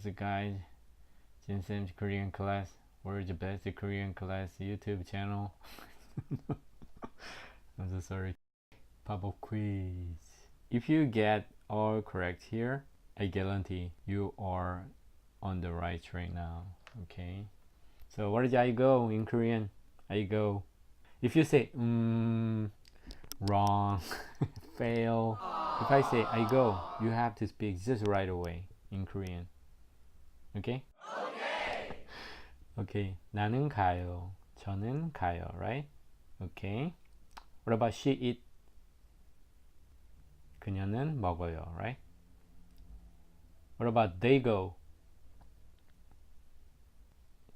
What's up, guys? JinSam's Korean class. We're the best Korean class YouTube channel. I'm so sorry. Pop-up quiz. If you get all correct here, I guarantee you are on the right track now. Okay. So what is I go in Korean? I go. If you say wrong, fail. If I say I go, you have to speak just right away in Korean. Okay? Okay. 나는 가요. 저는 가요. Right? Okay. What about she eat? 그녀는 먹어요. Right? What about they go?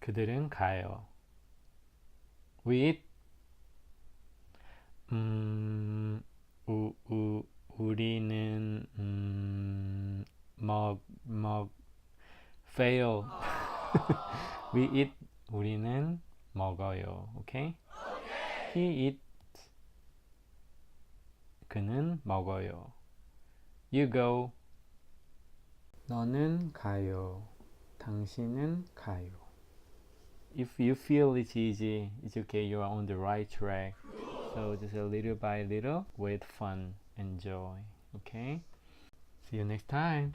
그들은 가요. We eat? 우리는 fail. We eat. 우리는 먹어요. Okay? He eat. 그는 먹어요. You go. 너는 가요. 당신은 가요. If you feel it's easy, it's okay, you are on the right track. So just a little by little with fun, enjoy. Okay? See you next time.